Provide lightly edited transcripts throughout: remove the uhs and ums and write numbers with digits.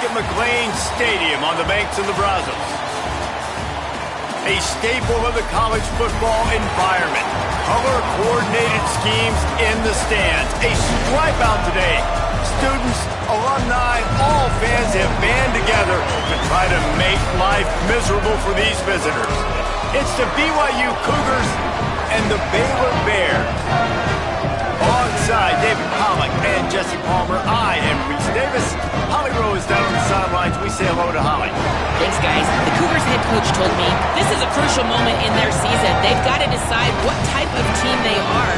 back at McLean Stadium on the banks of the Brazos. A staple of the college football environment. Color-coordinated schemes in the stands. A stripe out today. Students, alumni, all fans have band together to try to make life miserable for these visitors. It's the BYU Cougars and the Baylor Bears. Alongside David Pollack and Jesse Palmer, I am Reese Davis. Holly Rowe is down on the sidelines. We say hello to Holly. Thanks, guys. The Cougars head coach told me this is a crucial moment in their season. They've got to decide what type of team they are.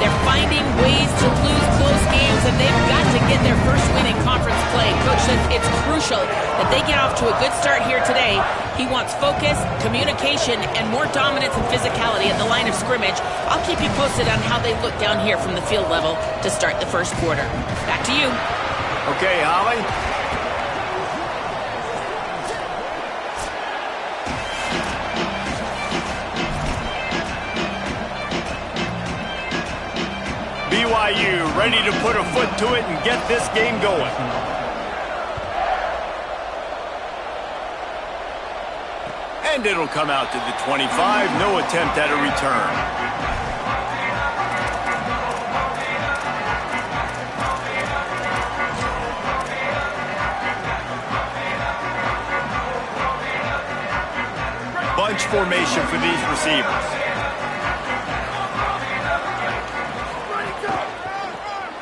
They're finding ways to lose close games, and they've got to get their first win in conference play. Coach says it's crucial that they get off to a good start here today. He wants focus, communication, and more dominance and physicality at the line of scrimmage. I'll keep you posted on how they look down here from the field level to start the first quarter. Back to you. Okay, Holly. BYU ready to put a foot to it and get this game going. And it'll come out to the 25. No attempt at a return. Bunch formation for these receivers.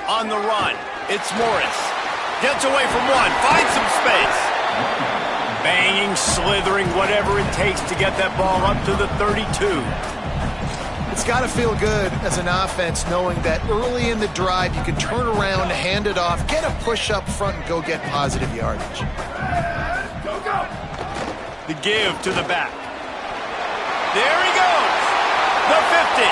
On the run, it's Morris. Gets away from one, finds some space. Banging, slithering, whatever it takes to get that ball up to the 32. It's got to feel good as an offense knowing that early in the drive you can turn around, hand it off, get a push up front, and go get positive yardage. The give to the back. There he goes. The 50,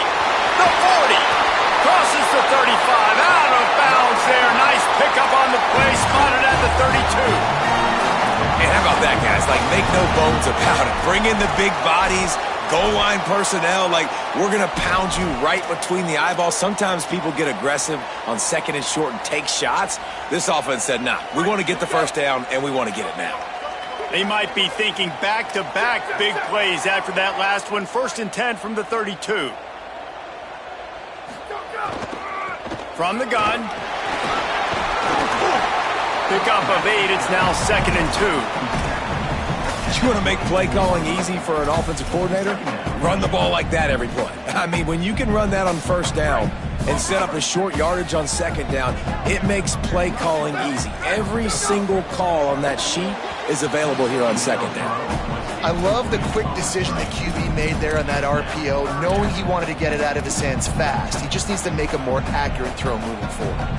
the 40. Crosses the 35, out of bounds there. Nice pickup on the play, spotted at the 32. And how about that, guys? Like, make no bones about it. Bring in the big bodies, goal line personnel. Like, we're going to pound you right between the eyeballs. Sometimes people get aggressive on second and short and take shots. This offense said, nah, we want to get the first down, and we want to get it now. They might be thinking back-to-back big plays after that last one. 1st and 10 from the 32. From the gun. Pickup of 8. It's now 2nd and 2. You want to make play calling easy for an offensive coordinator? Run the ball like that every play. I mean, when you can run that on first down and set up a short yardage on second down, it makes play calling easy. Every single call on that sheet is available here on second down. I love the quick decision that QB made there on that RPO, knowing he wanted to get it out of his hands fast. He just needs to make a more accurate throw moving forward.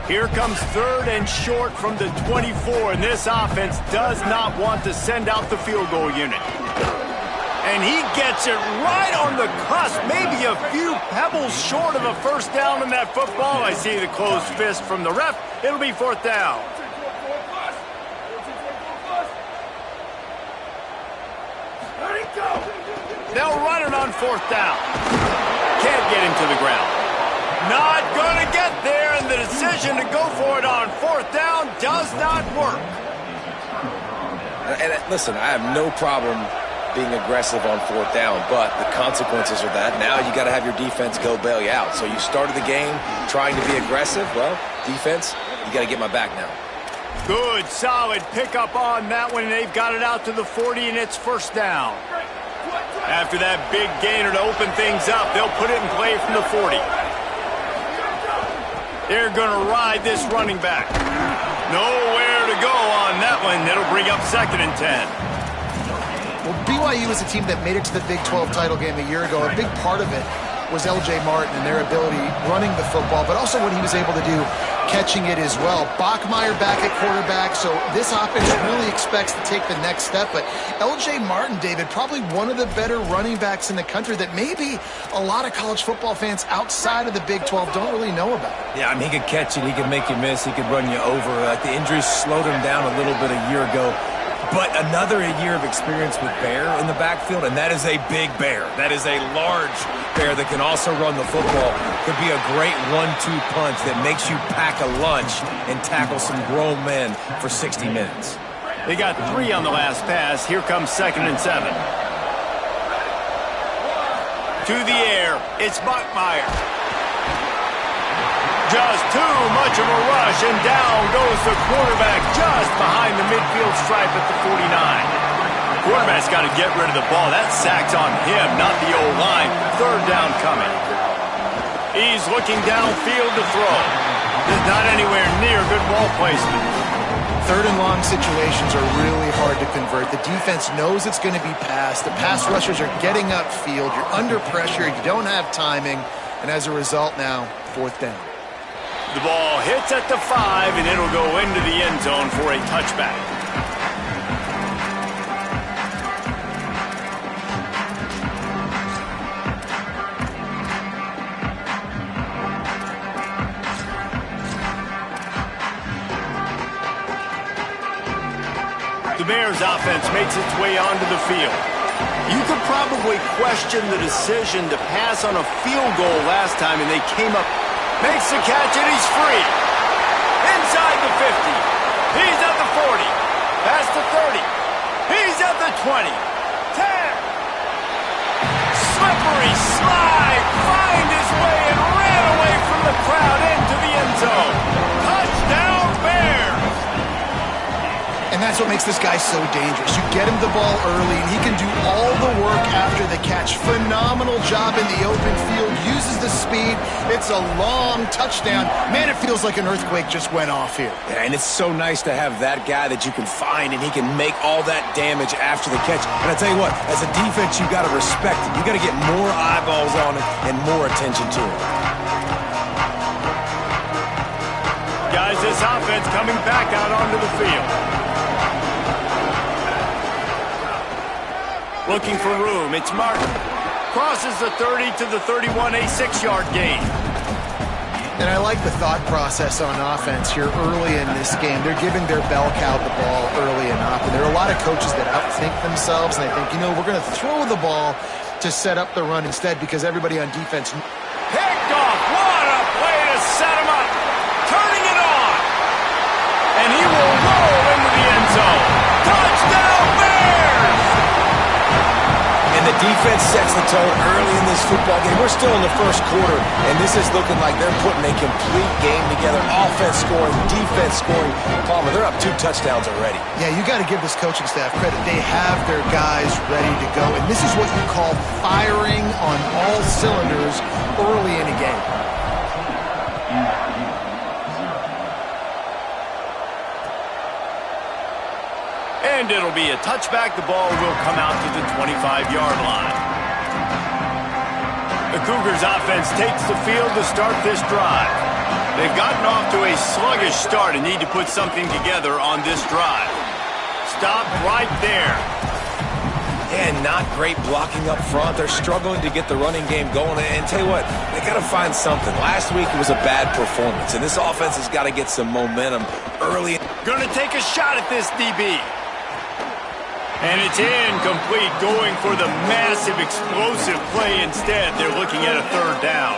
Here comes 3rd and short from the 24, and this offense does not want to send out the field goal unit. And he gets it right on the cusp, maybe a few pebbles short of a first down in that football. I see the closed fist from the ref. It'll be 4th down. They'll run it on 4th down. Can't get him to the ground. Not going to get there, and the decision to go for it on 4th down does not work. And listen, I have no problem being aggressive on 4th down, but the consequences are that now you got to have your defense go bail you out. So you started the game trying to be aggressive. Well, defense, you got to get my back now. Good, solid pickup on that one, and they've got it out to the 40, and it's 1st down. After that big gainer to open things up, they'll put it in play from the 40. They're going to ride this running back. Nowhere to go on that one. That'll bring up 2nd and 10. Well, BYU is a team that made it to the Big 12 title game a year ago. A big part of it was L.J. Martin and their ability running the football, but also what he was able to do catching it as well. Bachmeier back at quarterback, so this offense really expects to take the next step. But L.J. Martin, David, probably one of the better running backs in the country that maybe a lot of college football fans outside of the Big 12 don't really know about. Yeah, I mean, he could catch it, he could make you miss, he could run you over. Like, the injuries slowed him down a little bit a year ago. But another year of experience with Bear in the backfield, and that is a big Bear. That is a large Bear that can also run the football. Could be a great 1-2 punch that makes you pack a lunch and tackle some grown men for 60 minutes. They got 3 on the last pass. Here comes 2nd and 7. To the air, it's Bachmeier. Just too much of a rush, and down goes the quarterback just behind the midfield stripe at the 49. Quarterback's got to get rid of the ball. That sack's on him, not the O-line. 3rd down coming. He's looking downfield to throw. There's not anywhere near good ball placement. 3rd and long situations are really hard to convert. The defense knows it's going to be passed. The pass rushers are getting upfield. You're under pressure. You don't have timing. And as a result now, 4th down. The ball hits at the 5, and it'll go into the end zone for a touchback. The Bears offense makes its way onto the field. You could probably question the decision to pass on a field goal last time, and they came up, makes the catch, and he's free. Inside the 50. He's at the 40. Past the 30. He's at the 20. 10. Slippery slide. Find his way and ran away from the crowd into the end zone. Touchdown, Bears. And that's what makes this guy so dangerous. You get him the ball early, and he can do all the work after the catch. Phenomenal job in the open field. Uses the speed. It's a long touchdown. Man, it feels like an earthquake just went off here. Yeah, and it's so nice to have that guy that you can find, and he can make all that damage after the catch. And I tell you what, as a defense, you got to respect it. You got to get more eyeballs on it and more attention to it. Guys, this offense coming back out onto the field. Looking for room, it's Martin. Crosses the 30 to the 31, a 6-yard gain. And I like the thought process on offense here early in this game. They're giving their bell cow the ball early and often. There are a lot of coaches that outthink themselves, and they think, we're going to throw the ball to set up the run instead because everybody on defense. Picked off. What a play to set him up. Turning it on. And he will roll into the end zone. Touchdown, Bears! And the defense sets the tone early in this football game. We're still in the first quarter, and this is looking like they're putting a complete game together. Offense scoring, defense scoring. Palmer, they're up 2 touchdowns already. Yeah, you got to give this coaching staff credit. They have their guys ready to go, and this is what you call firing on all cylinders early in a game. And it'll be a touchback. The ball will come out to the 25-yard line. The Cougars offense takes the field to start this drive. They've gotten off to a sluggish start and need to put something together on this drive. Stop right there. And not great blocking up front. They're struggling to get the running game going. And tell you what, they got to find something. Last week it was a bad performance, and this offense has got to get some momentum early. Going to take a shot at this DB. And it's incomplete, going for the massive, explosive play instead. They're looking at a 3rd down.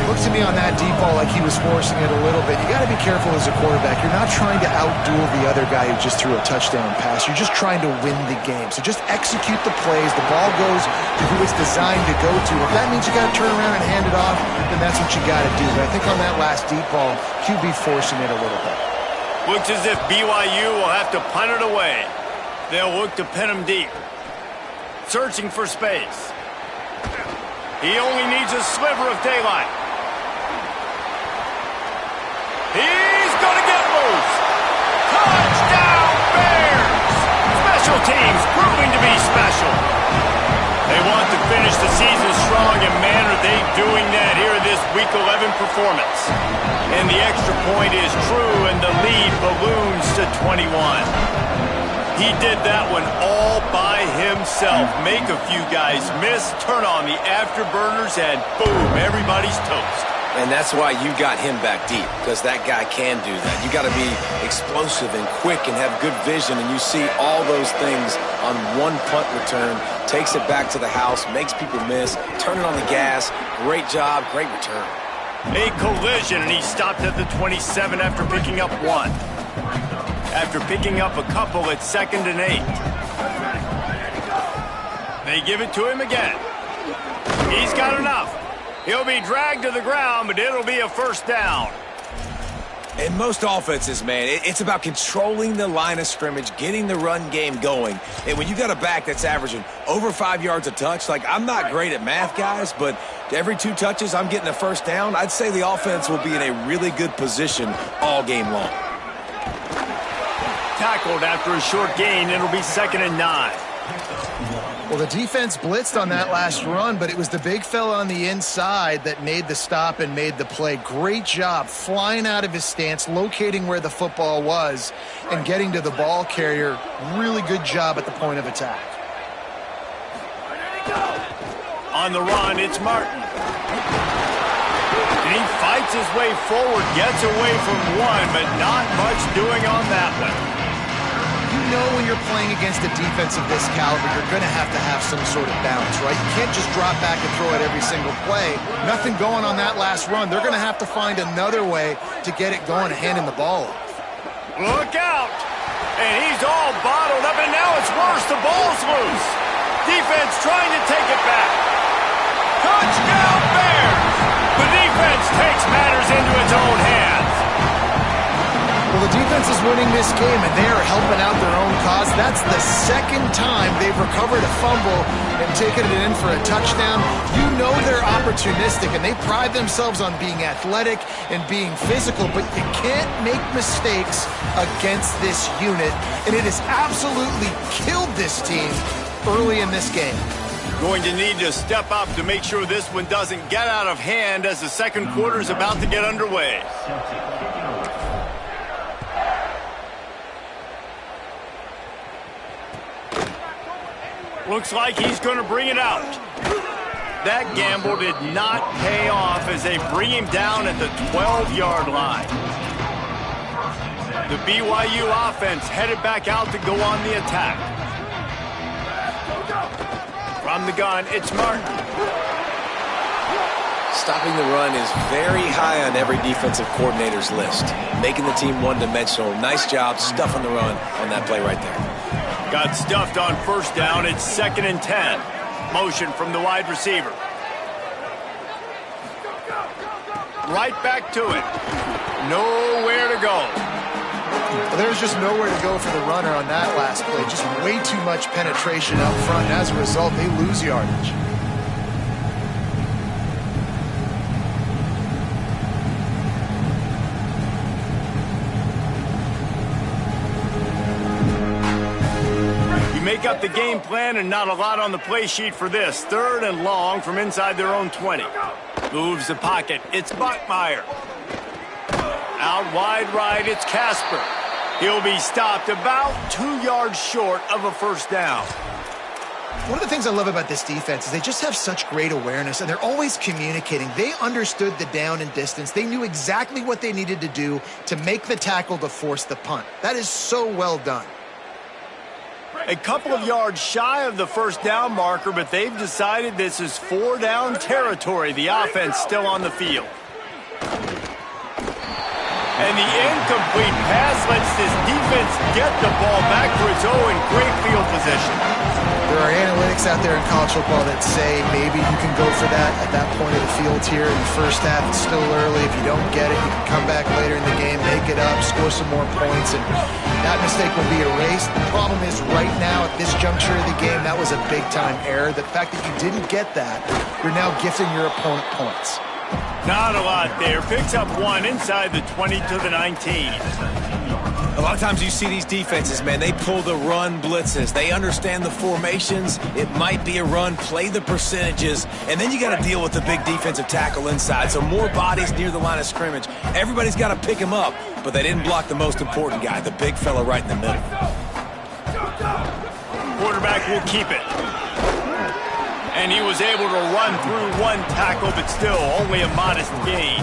Looks to me on that deep ball like he was forcing it a little bit. You got to be careful as a quarterback. You're not trying to outduel the other guy who just threw a touchdown pass. You're just trying to win the game. So just execute the plays. The ball goes to who it's designed to go to. If that means you got to turn around and hand it off, then that's what you got to do. But I think on that last deep ball, QB forcing it a little bit. Looks as if BYU will have to punt it away. They'll look to pin him deep. Searching for space. He only needs a sliver of daylight. He's going to get loose. Touchdown, Bears! Special teams proving to be special. They want to finish the season strong, and man, are they doing that here in this Week 11 performance. And the extra point is true, and the lead balloons to 21. He did that one all by himself. Make a few guys miss, turn on the afterburners, and boom, everybody's toast. And that's why you got him back deep, because that guy can do that. You got to be explosive and quick and have good vision, and you see all those things on one punt return. Takes it back to the house, makes people miss, turn it on the gas. Great job, great return. A collision, and he stopped at the 27 after picking up one. After picking up a couple, it's 2nd and 8. They give it to him again. He's got enough. He'll be dragged to the ground, but it'll be a first down. In most offenses, man, it's about controlling the line of scrimmage, getting the run game going. And when you got a back that's averaging over 5 yards a touch, like, I'm not great at math, guys, but every 2 touches I'm getting a first down, I'd say the offense will be in a really good position all game long. Tackled after a short gain, it'll be 2nd and 9. Well, the defense blitzed on that last run, but it was the big fella on the inside that made the stop and made the play. Great job flying out of his stance, locating where the football was, and getting to the ball carrier. Really good job at the point of attack. On the run, it's Martin. And he fights his way forward, gets away from one, but not much doing on that one. You know when you're playing against a defense of this caliber, you're going to have some sort of balance, right? You can't just drop back and throw it every single play. Nothing going on that last run. They're going to have to find another way to get it going and handing the ball off. Look out! And he's all bottled up, and now it's worse. The ball's loose. Defense trying to take it back. Touchdown Bears! The defense takes matters into its own hands. Well, the defense is winning this game, and they are helping out their own cause. That's the 2nd time they've recovered a fumble and taken it in for a touchdown. You know they're opportunistic, and they pride themselves on being athletic and being physical, but you can't make mistakes against this unit, and it has absolutely killed this team early in this game. Going to need to step up to make sure this one doesn't get out of hand as the second quarter is about to get underway. Looks like he's going to bring it out. That gamble did not pay off as they bring him down at the 12-yard line. The BYU offense headed back out to go on the attack. From the gun, it's Martin. Stopping the run is very high on every defensive coordinator's list. Making the team one-dimensional. Nice job stuffing the run on that play right there. Got stuffed on first down. It's 2nd and 10. Motion from the wide receiver. Right back to it. Nowhere to go. Well, there's just nowhere to go for the runner on that last play. Just way too much penetration up front. As a result, they lose yardage. Make up the game plan and not a lot on the play sheet for this. 3rd and long from inside their own 20. Moves the pocket. It's Bachmeier. Out wide right, it's Casper. He'll be stopped about 2 yards short of a first down. One of the things I love about this defense is they just have such great awareness, and they're always communicating. They understood the down and distance. They knew exactly what they needed to do to make the tackle to force the punt. That is so well done. A couple of yards shy of the first down marker, but they've decided this is 4-down territory. The offense still on the field. And the incomplete pass lets this defense get the ball back for its own in great field position. There are analytics out there in college football that say maybe you can go for that at that point of the field here in the first half. It's still early. If you don't get it, you can come back later in the game, make it up, score some more points, and that mistake will be erased. The problem is right now at this juncture of the game, that was a big-time error. The fact that you didn't get that, you're now gifting your opponent points. Not a lot there. Picks up one inside the 20 to the 19. A lot of times you see these defenses, man, they pull the run blitzes. They understand the formations. It might be a run, play the percentages, and then you got to deal with the big defensive tackle inside. So more bodies near the line of scrimmage. Everybody's got to pick him up, but they didn't block the most important guy, the big fella right in the middle. Quarterback will keep it. And he was able to run through one tackle, but still only a modest gain.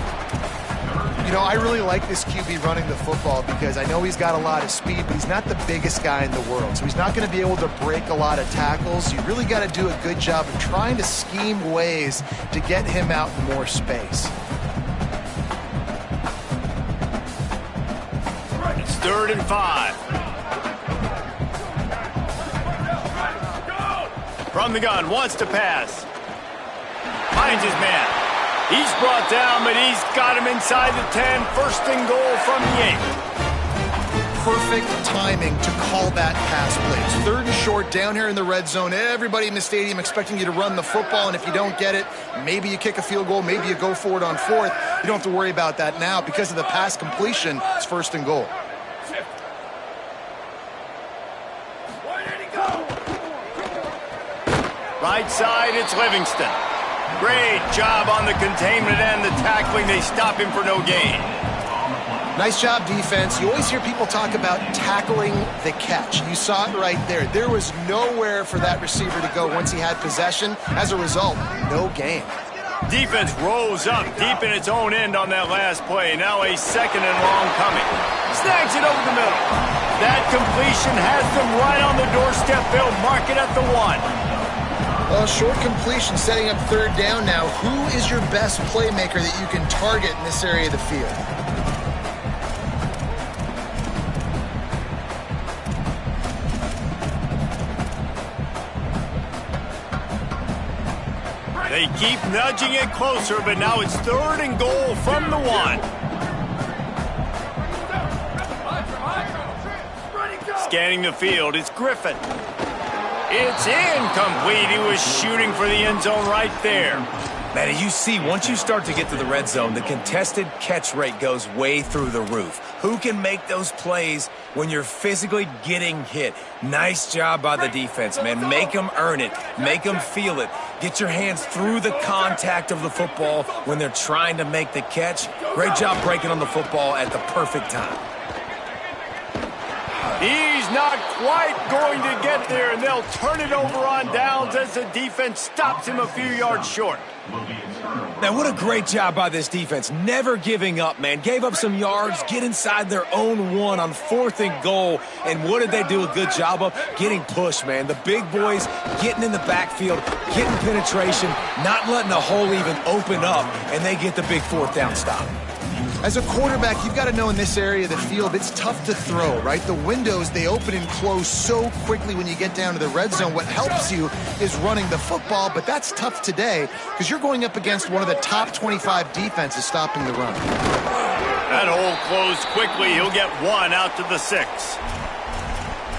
You know, I really like this QB running the football because I know he's got a lot of speed, but he's not the biggest guy in the world. So he's not going to be able to break a lot of tackles. You really got to do a good job of trying to scheme ways to get him out in more space. It's 3rd and 5. From the gun, wants to pass. Finds his man. He's brought down, but he's got him inside the 10. 1st and goal from the 8. Perfect timing to call that pass plays. 3rd and short, down here in the red zone. Everybody in the stadium expecting you to run the football, and if you don't get it, maybe you kick a field goal, maybe you go for it on 4th. You don't have to worry about that now. Because of the pass completion, it's 1st and goal. Right side, it's Livingston. Great job on the containment and the tackling. They stop him for no gain. Nice job, defense. You always hear people talk about tackling the catch. You saw it right there. There was nowhere for that receiver to go once he had possession. As a result, no gain. Defense rose up deep in its own end on that last play. Now a 2nd and long coming. Snags it over the middle. That completion has them right on the doorstep. They'll mark it at the 1. Well, short completion setting up 3rd down now. Who is your best playmaker that you can target in this area of the field? They keep nudging it closer, but now it's 3rd and goal from the 1. Scanning the field, it's Griffin. It's incomplete. He was shooting for the end zone right there. Man, and you see, once you start to get to the red zone, the contested catch rate goes way through the roof. Who can make those plays when you're physically getting hit? Nice job by the defense, man. Make them earn it. Make them feel it. Get your hands through the contact of the football when they're trying to make the catch. Great job breaking on the football at the perfect time. He's not quite going to get there, and they'll turn it over on downs as the defense stops him a few yards short. Now, what a great job by this defense. Never giving up, man. Gave up some yards, get inside their own 1 on 4th and goal. And what did they do a good job of? Getting pushed, man. The big boys getting in the backfield, getting penetration, not letting a hole even open up, and they get the big 4th down stop. As a quarterback, you've got to know in this area of the field, it's tough to throw, right? The windows, they open and close so quickly when you get down to the red zone. What helps you is running the football, but that's tough today because you're going up against one of the top 25 defenses stopping the run. That hole closed quickly. He'll get 1 out to the 6.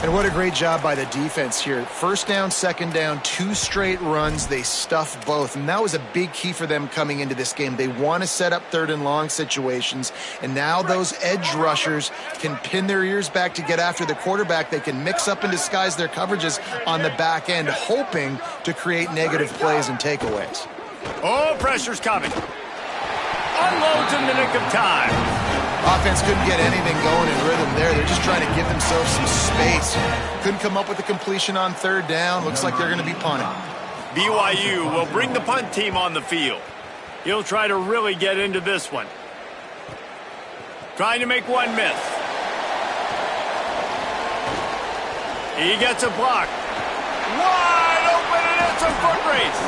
And what a great job by the defense here. 1st down, 2nd down, 2 straight runs. They stuffed both. And that was a big key for them coming into this game. They want to set up 3rd and long situations. And now those edge rushers can pin their ears back to get after the quarterback. They can mix up and disguise their coverages on the back end, hoping to create negative plays and takeaways. Oh, pressure's coming. Unloads in the nick of time. Offense couldn't get anything going in rhythm there. They're just trying to give themselves some space. Couldn't come up with a completion on 3rd down. Looks like they're going to be punting. BYU will bring the punt team on the field. He'll try to really get into this one. Trying to make one miss. He gets a block. Wide open, and it's a foot race.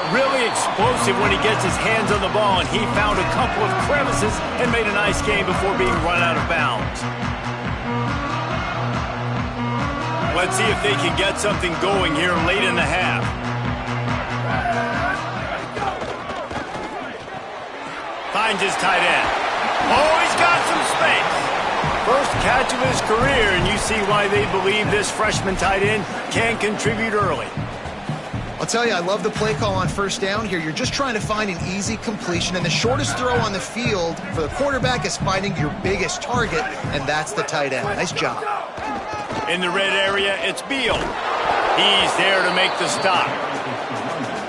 Really explosive when he gets his hands on the ball, and he found a couple of crevices and made a nice game before being run out of bounds. Let's see if they can get something going here late in the half. Finds his tight end. Oh, he's got some space. First catch of his career, and you see why they believe this freshman tight end can contribute early. I'll tell you, I love the play call on 1st down here. You're just trying to find an easy completion, and the shortest throw on the field for the quarterback is finding your biggest target, and that's the tight end. Nice job. In the red area, it's Beal. He's there to make the stop.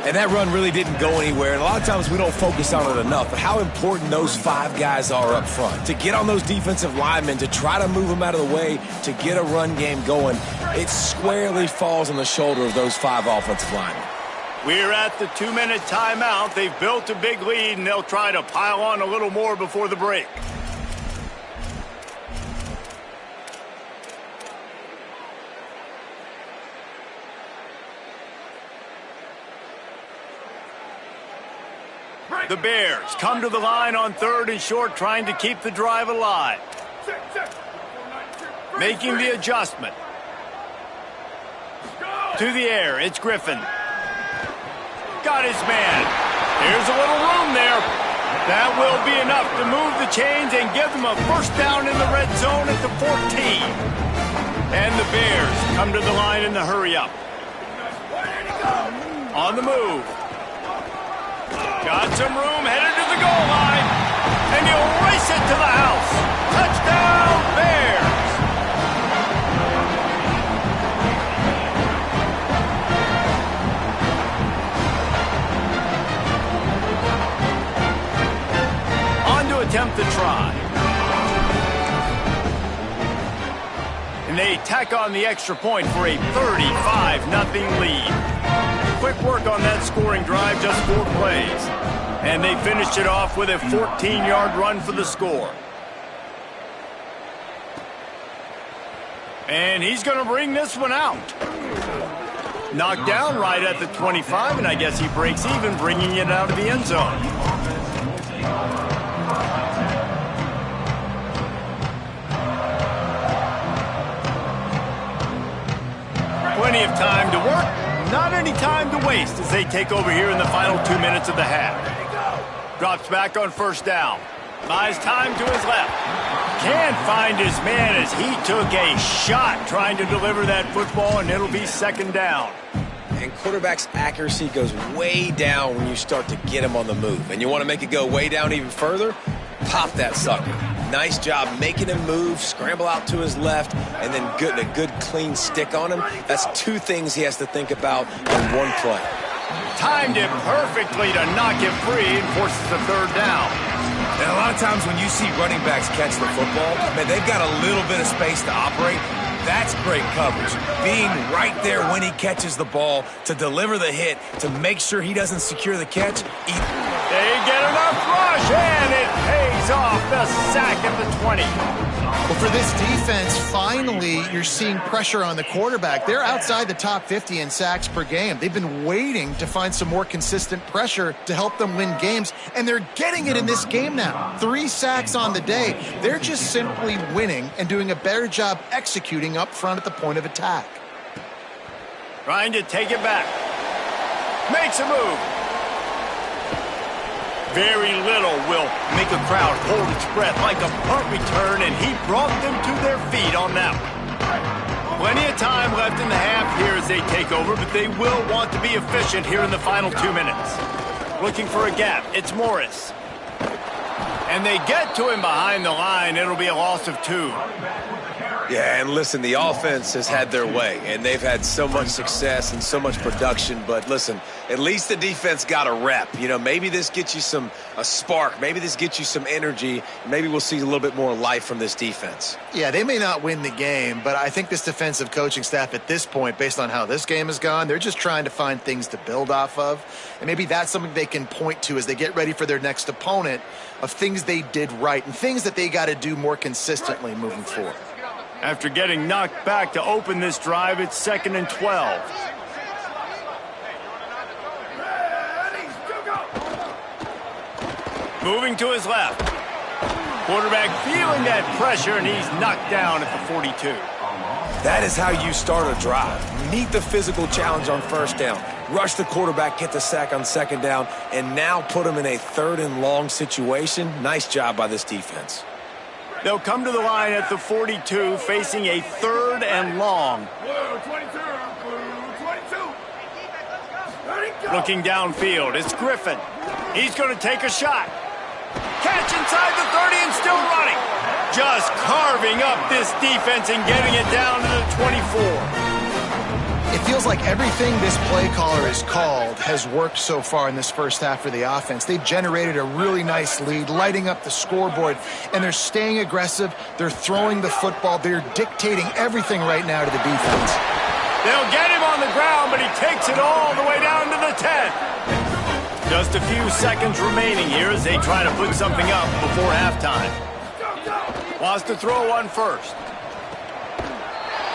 And that run really didn't go anywhere, and a lot of times we don't focus on it enough, but how important those 5 guys are up front. To get on those defensive linemen, to try to move them out of the way, to get a run game going, it squarely falls on the shoulder of those 5 offensive linemen. We're at the 2-minute timeout. They've built a big lead, and they'll try to pile on a little more before the break. The Bears come to the line on 3rd and short, trying to keep the drive alive. Making the adjustment. To the air, it's Griffin. Got his man. Here's a little room there. That will be enough to move the chains and give them a first down in the red zone at the 14. And the Bears come to the line in the hurry-up. On the move. Got some room, headed to the goal line. And he'll race it to the house. Touchdown, Bears! Attempt to try. And they tack on the extra point for a 35-0 lead. Quick work on that scoring drive, just 4 plays. And they finished it off with a 14-yard run for the score. And he's going to bring this one out. Knocked down right at the 25, and I guess he breaks even, bringing it out of the end zone. Plenty of time to work, not any time to waste as they take over here in the final 2 minutes of the half. Drops back on first down. Buys time to his left. Can't find his man as he took a shot trying to deliver that football, and it'll be second down. And quarterback's accuracy goes way down when you start to get him on the move. And you want to make it go way down even further? Pop that sucker. Nice job making him move, scramble out to his left, and then getting a good clean stick on him. That's 2 things he has to think about in one play. Timed it perfectly to knock him free and forces the third down. And a lot of times when you see running backs catch the football, man, they've got a little bit of space to operate. That's great coverage. Being right there when he catches the ball to deliver the hit, to make sure he doesn't secure the catch. They get enough rush, and it pays off. The sack at the 20. Well, for this defense, finally, you're seeing pressure on the quarterback. They're outside the top 50 in sacks per game. They've been waiting to find some more consistent pressure to help them win games, and they're getting it in this game now. 3 sacks on the day. They're just simply winning and doing a better job executing up front at the point of attack. Trying to take it back. Makes a move. Very little will make a crowd hold its breath like a punt return, and he brought them to their feet on that one. Plenty of time left in the half here as they take over, but they will want to be efficient here in the final 2 minutes. Looking for a gap. It's Morris. And they get to him behind the line. It'll be a loss of 2. Yeah, and listen, the offense has had their way, and they've had so much success and so much production. But listen, at least the defense got a rep. You know, maybe this gets you a spark. Maybe this gets you some energy. Maybe we'll see a little bit more life from this defense. Yeah, they may not win the game, but I think this defensive coaching staff at this point, based on how this game has gone, they're just trying to find things to build off of. And maybe that's something they can point to as they get ready for their next opponent, of things they did right and things that they got to do more consistently moving forward. After getting knocked back to open this drive, it's 2nd and 12. Moving to his left. Quarterback feeling that pressure, and he's knocked down at the 42. That is how you start a drive. Meet the physical challenge on first down. Rush the quarterback, get the sack on second down, and now put him in a 3rd and long situation. Nice job by this defense. They'll come to the line at the 42, facing a 3rd and long. Looking downfield, it's Griffin. He's going to take a shot. Catch inside the 30 and still running. Just carving up this defense and getting it down to the 24. It feels like everything this play caller has called has worked so far in this first half for the offense. They've generated a really nice lead, lighting up the scoreboard, and they're staying aggressive. They're throwing the football. They're dictating everything right now to the defense. They'll get him on the ground, but he takes it all the way down to the 10. Just a few seconds remaining here as they try to put something up before halftime. Wants to throw one first.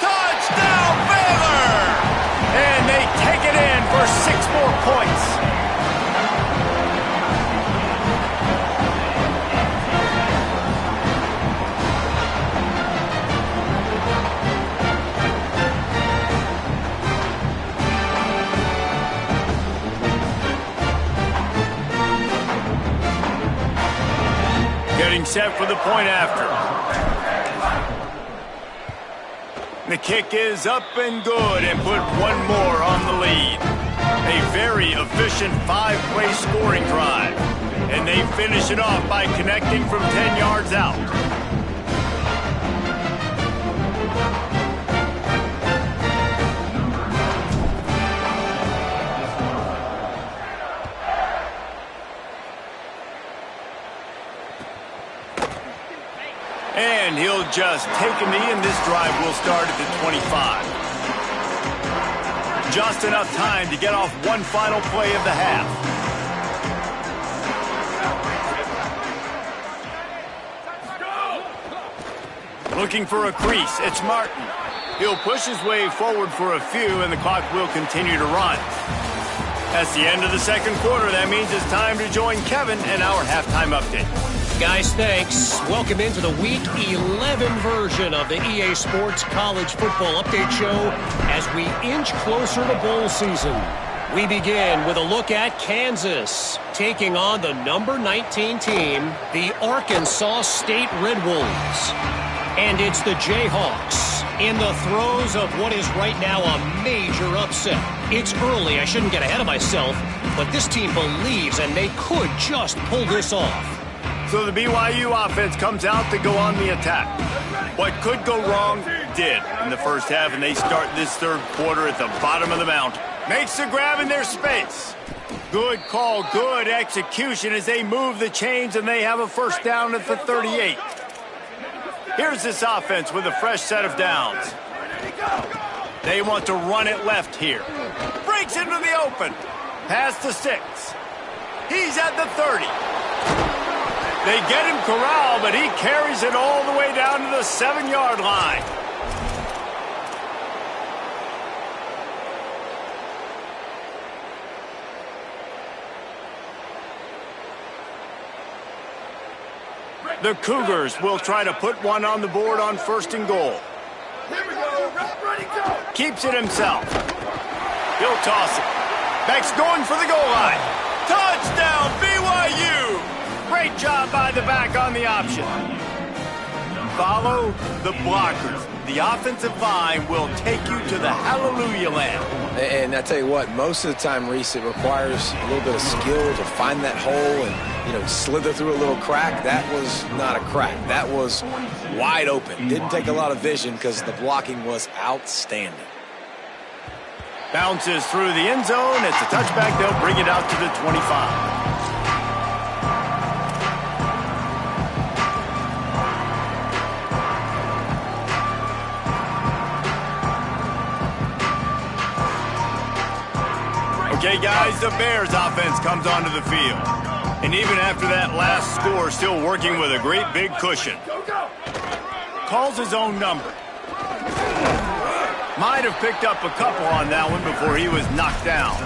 Touchdown, Baylor! And they take it in for 6 more points. Getting set for the point after. The kick is up and good and put one more on the lead. A very efficient 5-play scoring drive. And they finish it off by connecting from 10 yards out. And he'll just take a knee, and this drive will start at the 25. Just enough time to get off one final play of the half. Looking for a crease, it's Martin. He'll push his way forward for a few, and the clock will continue to run. That's the end of the second quarter. That means it's time to join Kevin and our halftime update. Guys, thanks. Welcome into the Week 11 version of the EA Sports College Football Update Show as we inch closer to bowl season. We begin with a look at Kansas taking on the number 19 team, the Arkansas State Red Wolves. And it's the Jayhawks in the throes of what is right now a major upset. It's early, I shouldn't get ahead of myself, but this team believes and they could just pull this off. So the BYU offense comes out to go on the attack. What could go wrong did in the first half, and they start this third quarter at the bottom of the mound. Makes the grab in their space. Good call, good execution as they move the chains, and they have a first down at the 38. Here's this offense with a fresh set of downs. They want to run it left here. Breaks into the open. Pass to 6. He's at the 30. They get him corralled, but he carries it all the way down to the 7-yard line. The Cougars will try to put one on the board on 1st and goal. Here we go. Ready, go. Keeps it himself. He'll toss it. Beck's going for the goal line. Touchdown, BYU! Great job by the back on the option. Follow the blockers. The offensive line will take you to the hallelujah land. And I tell you what, most of the time, Reese, it requires a little bit of skill to find that hole and, slither through a little crack. That was not a crack. That was wide open. Didn't take a lot of vision because the blocking was outstanding. Bounces through the end zone. It's a touchback. They'll bring it out to the 25. Okay, guys, the Bears offense comes onto the field. And even after that last score, still working with a great big cushion. Calls his own number. Might have picked up a couple on that one before he was knocked down.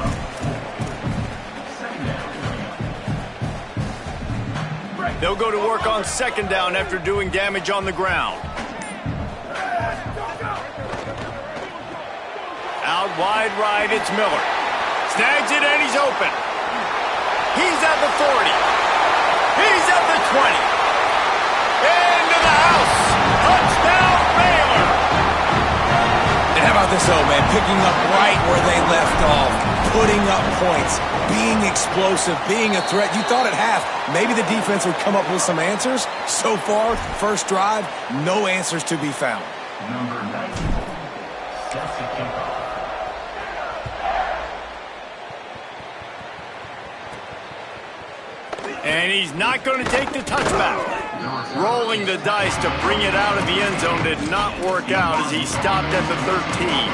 They'll go to work on 2nd down after doing damage on the ground. Out wide right, it's Miller. Snags it and he's open. He's at the 40. He's at the 20. Into the house. Touchdown, Baylor. And how about this, man? Picking up right where they left off. Putting up points. Being explosive. Being a threat. You thought at half maybe the defense would come up with some answers. So far, first drive, no answers to be found. Number 9. That's the kickoff. And he's not going to take the touchback. Rolling the dice to bring it out of the end zone did not work out as he stopped at the 13.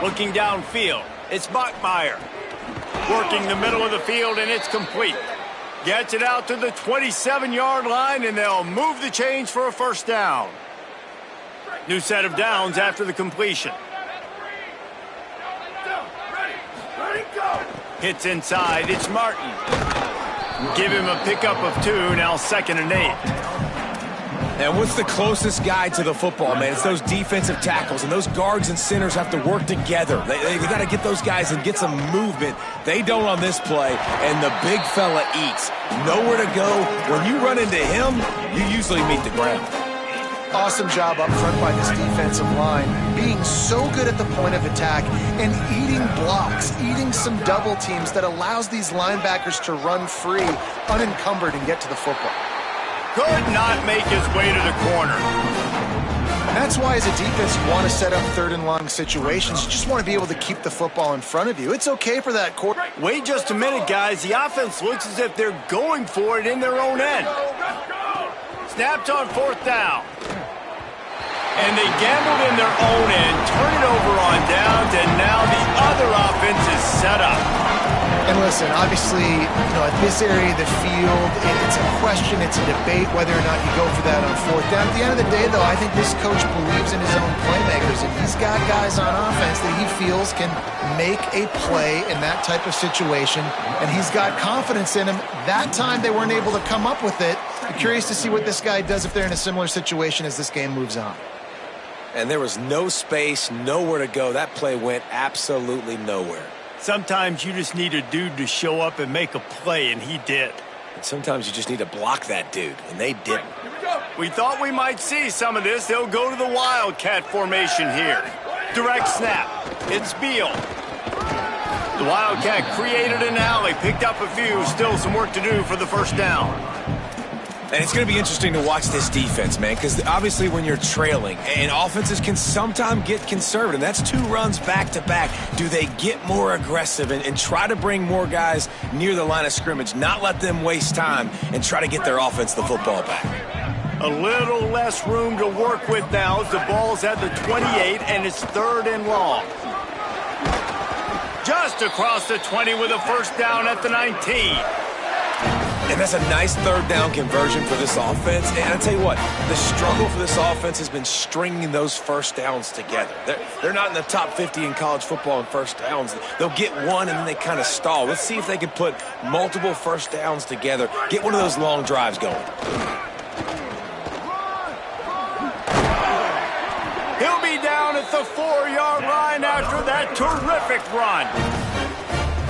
Looking downfield, it's Bachmeier. Working the middle of the field, and it's complete. Gets it out to the 27-yard line, and they'll move the chains for a first down. New set of downs after the completion. Hits inside, it's Martin. Give him a pickup of 2, now 2nd and 8. And what's the closest guy to the football, man? It's those defensive tackles, and those guards and centers have to work together. They got to get those guys and get some movement. They don't on this play, and the big fella eats. Nowhere to go. When you run into him, you usually meet the ground. Awesome job up front by this defensive line, being so good at the point of attack and eating blocks, eating some double teams that allows these linebackers to run free, unencumbered, and get to the football. Could not make his way to the corner. And that's why as a defense you want to set up 3rd and long situations. You just want to be able to keep the football in front of you. It's okay for that quarter. Wait just a minute, guys. The offense looks as if they're going for it in their own end. Snapped on 4th down. And they gambled in their own end, turn it over on downs, and now the other offense is set up. And listen, obviously, at this area of the field, it's a question, it's a debate whether or not you go for that on 4th down. At the end of the day, though, I think this coach believes in his own playmakers, and he's got guys on offense that he feels can make a play in that type of situation, and he's got confidence in him. That time they weren't able to come up with it. I'm curious to see what this guy does if they're in a similar situation as this game moves on. And there was no space, nowhere to go. That play went absolutely nowhere. Sometimes you just need a dude to show up and make a play, and he did. And sometimes you just need to block that dude, and they didn't. We thought we might see some of this. They'll go to the Wildcat formation here. Direct snap. It's Beal. The Wildcat created an alley, picked up a few. Still some work to do for the first down. And it's going to be interesting to watch this defense, man, because obviously when you're trailing, and offenses can sometimes get conservative, and that's 2 runs back-to-back. Do they get more aggressive and try to bring more guys near the line of scrimmage, not let them waste time, and try to get their offense the football back? A little less room to work with now as the ball's at the 28, and it's 3rd and long. Just across the 20 with a first down at the 19. And that's a nice 3rd down conversion for this offense. And I'll tell you what, the struggle for this offense has been stringing those first downs together. They're not in the top 50 in college football in first downs. They'll get one and then they kind of stall. Let's see if they can put multiple first downs together, get one of those long drives going. He'll be down at the 4-yard line after that terrific run.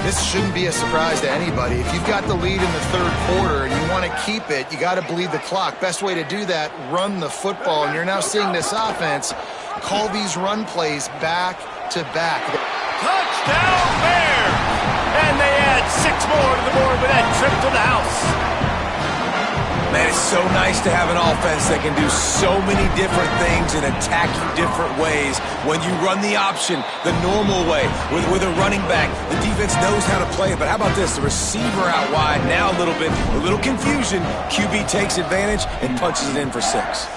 This shouldn't be a surprise to anybody. If you've got the lead in the 3rd quarter and you want to keep it, you got to bleed the clock. Best way to do that, run the football. And you're now seeing this offense call these run plays back to back. Touchdown Bears! And they add 6 more to the board with that trip to the house. Man, it's so nice to have an offense that can do so many different things and attack you different ways. When you run the option the normal way with a running back, the defense knows how to play it. But how about this? The receiver out wide, now a little confusion. QB takes advantage and punches it in for 6.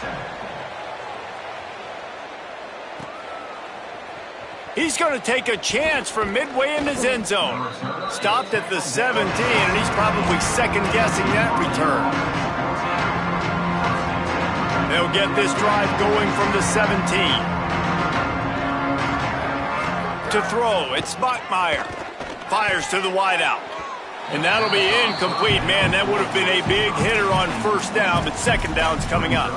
He's going to take a chance from midway in his end zone. Stopped at the 17, and he's probably second-guessing that return. They'll get this drive going from the 17. To throw, it's Bachmeier. Fires to the wideout. And that'll be incomplete. Man, that would have been a big hitter on first down, but second down's coming up.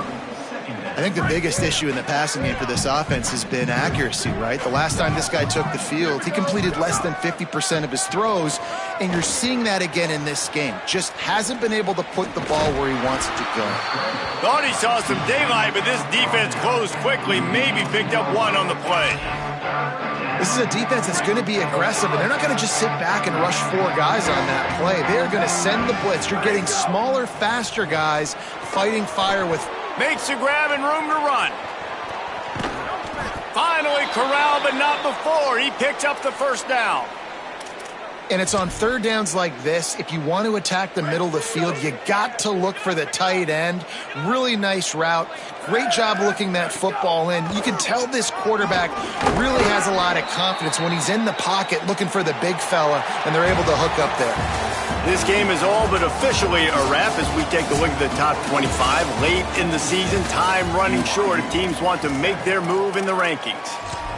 I think the biggest issue in the passing game for this offense has been accuracy, right? The last time this guy took the field, he completed less than 50% of his throws, and you're seeing that again in this game. Just hasn't been able to put the ball where he wants it to go. Thought he saw some daylight, but this defense closed quickly, maybe picked up 1 on the play. This is a defense that's going to be aggressive, and they're not going to just sit back and rush 4 guys on that play. They're going to send the blitz. You're getting smaller, faster guys fighting fire with... Makes a grab and room to run. Finally corralled, but not before. He picked up the first down. And it's on third downs like this. If you want to attack the middle of the field, you got to look for the tight end. Really nice route. Great job looking that football in. You can tell this quarterback really has a lot of confidence when he's in the pocket looking for the big fella, and they're able to hook up there. This game is all but officially a wrap as we take a look at the top 25. Late in the season, time running short if teams want to make their move in the rankings.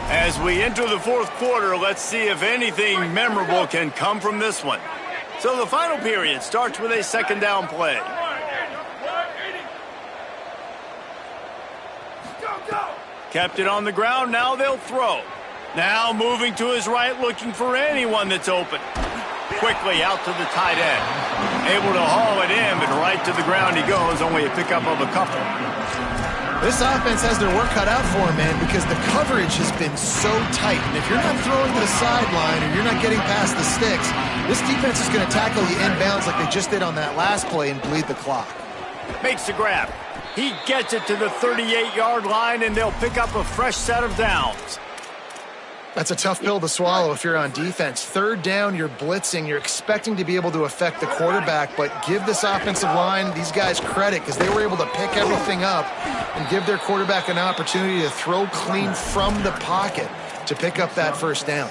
As we enter the fourth quarter, let's see if anything memorable can come from this one. So the final period starts with a second down play. Kept it on the ground, now they'll throw. Now moving to his right, looking for anyone that's open. Quickly out to the tight end. Able to haul it in, but right to the ground he goes, only a pickup of a couple. This offense has their work cut out for them, man, because the coverage has been so tight. And if you're not throwing to the sideline or you're not getting past the sticks, this defense is going to tackle you inbounds like they just did on that last play and bleed the clock. Makes the grab. He gets it to the 38-yard line, and they'll pick up a fresh set of downs. That's a tough pill to swallow if you're on defense. Third down, you're blitzing. You're expecting to be able to affect the quarterback, but give this offensive line, these guys, credit because they were able to pick everything up and give their quarterback an opportunity to throw clean from the pocket to pick up that first down.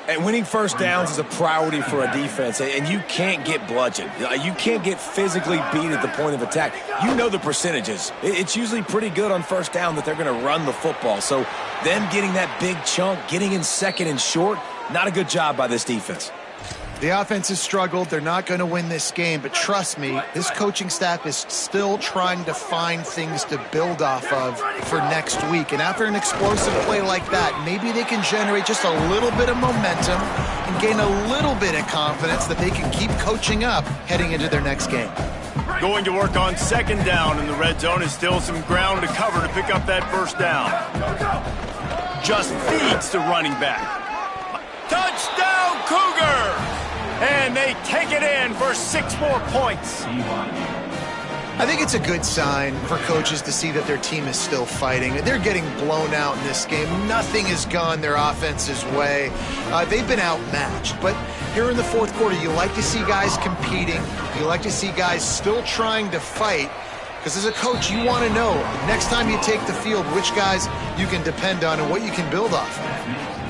And winning first downs is a priority for a defense, and you can't get bludgeoned. You can't get physically beat at the point of attack. You know the percentages. It's usually pretty good on first down that they're going to run the football. So them getting that big chunk, getting in second and short, not a good job by this defense. The offense has struggled. They're not going to win this game, but trust me, this coaching staff is still trying to find things to build off of for next week. And after an explosive play like that, maybe they can generate just a little bit of momentum and gain a little bit of confidence that they can keep coaching up heading into their next game. Going to work on second down in the red zone is still some ground to cover to pick up that first down. Just feeds the running back. Touchdown, Cougar! And they take it in for 6 more points. I think it's a good sign for coaches to see that their team is still fighting. They're getting blown out in this game. Nothing has gone their offense's way. They've been outmatched. But here in the fourth quarter, you like to see guys competing. You like to see guys still trying to fight. Because as a coach, you want to know, next time you take the field, which guys you can depend on and what you can build off of.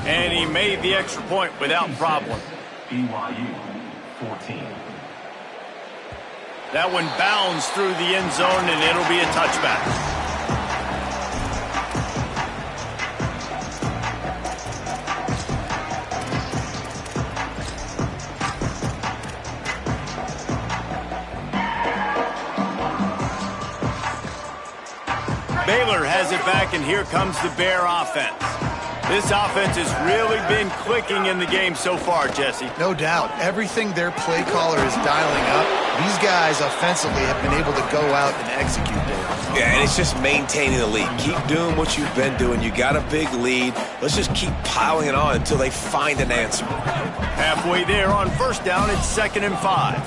And he made the extra point without problem. BYU 14. That one bounds through the end zone, and it'll be a touchback. Baylor has it back, and here comes the Bear offense. This offense has really been clicking in the game so far, Jesse. No doubt. Everything their play caller is dialing up, these guys offensively have been able to go out and execute there. Yeah, and it's just maintaining the lead. Keep doing what you've been doing. You got a big lead. Let's just keep piling it on until they find an answer. Halfway there on first down, it's 2nd and 5.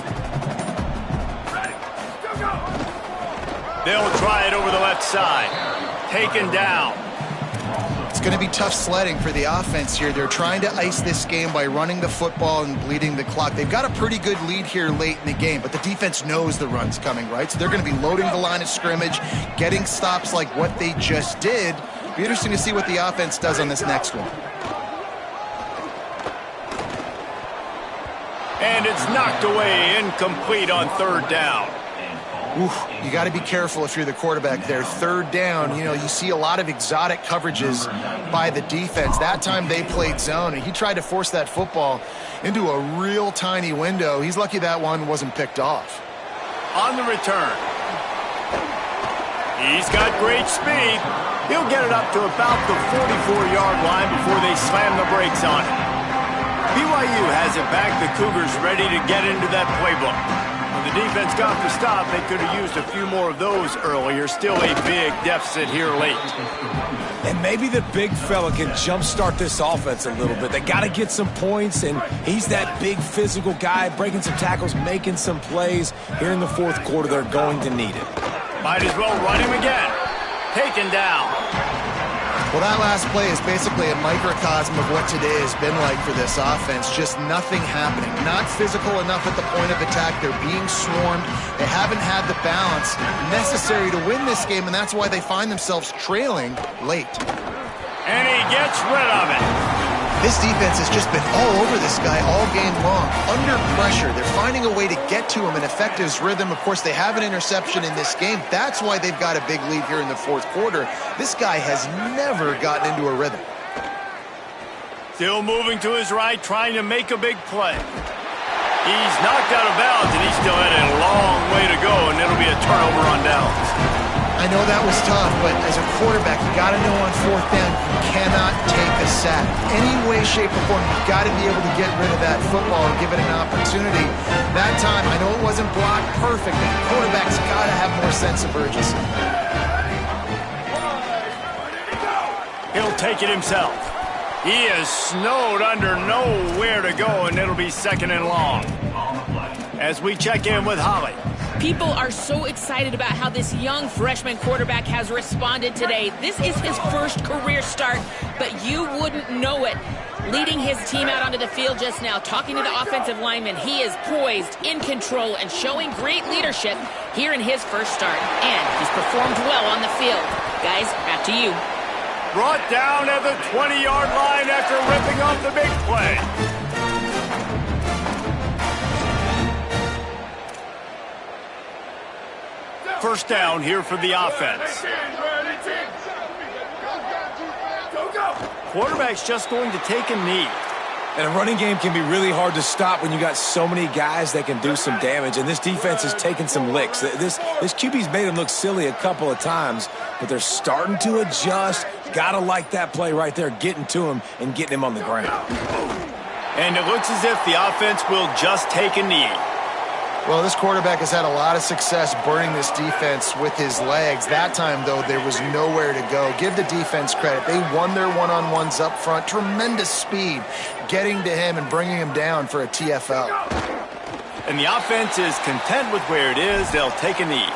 They'll try it over the left side. Taken down. It's going to be tough sledding for the offense here. They're trying to ice this game by running the football and bleeding the clock. They've got a pretty good lead here late in the game, but the defense knows the run's coming, right? So they're going to be loading the line of scrimmage, getting stops like what they just did. Be interesting to see what the offense does on this next one. And it's knocked away, incomplete on third down. Oof, you got to be careful if you're the quarterback there. Third down, you know, you see a lot of exotic coverages by the defense. That time they played zone, and he tried to force that football into a real tiny window. He's lucky that one wasn't picked off. On the return. He's got great speed. He'll get it up to about the 44-yard line before they slam the brakes on it. BYU has it back. The Cougars ready to get into that playbook. When the defense got the stop, they could have used a few more of those earlier. Still a big deficit here late. And maybe the big fella can jumpstart this offense a little bit. They got to get some points, and he's that big physical guy, breaking some tackles, making some plays. Here in the fourth quarter, they're going to need it. Might as well run him again. Taken down. Well, that last play is basically a microcosm of what today has been like for this offense. Just nothing happening. Not physical enough at the point of attack. They're being swarmed. They haven't had the balance necessary to win this game, and that's why they find themselves trailing late. And he gets rid of it. This defense has just been all over this guy all game long. Under pressure, they're finding a way to get to him and affect his rhythm. Of course, they have an interception in this game. That's why they've got a big lead here in the fourth quarter. This guy has never gotten into a rhythm. Still moving to his right, trying to make a big play. He's knocked out of bounds, and he still had a long way to go, and it'll be a turnover on downs. I know that was tough, but as a quarterback, you got to know on fourth down, you cannot take a sack. Any way, shape, or form, you've got to be able to get rid of that football and give it an opportunity. That time, I know it wasn't blocked perfect, but quarterback's got to have more sense of urgency. He'll take it himself. He is snowed under, nowhere to go, and it'll be second and long. As we check in with Holly. People are so excited about how this young freshman quarterback has responded today. This is his first career start, but you wouldn't know it. Leading his team out onto the field just now, talking to the offensive lineman, he is poised, in control, and showing great leadership here in his first start. And he's performed well on the field. Guys, back to you. Brought down at the 20-yard line after ripping off the big play. First down here for the offense. Quarterback's just going to take a knee. And a running game can be really hard to stop when you got so many guys that can do some damage. And this defense is taking some licks. This QB's made him look silly a couple of times, but they're starting to adjust. Gotta like that play right there, getting to him and getting him on the ground. And it looks as if the offense will just take a knee. Well, this quarterback has had a lot of success burning this defense with his legs. That time, though, there was nowhere to go. Give the defense credit. They won their one-on-ones up front. Tremendous speed getting to him and bringing him down for a TFL. And the offense is content with where it is. They'll take a knee.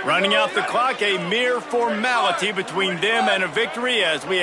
Running out the clock, a mere formality between them and a victory as we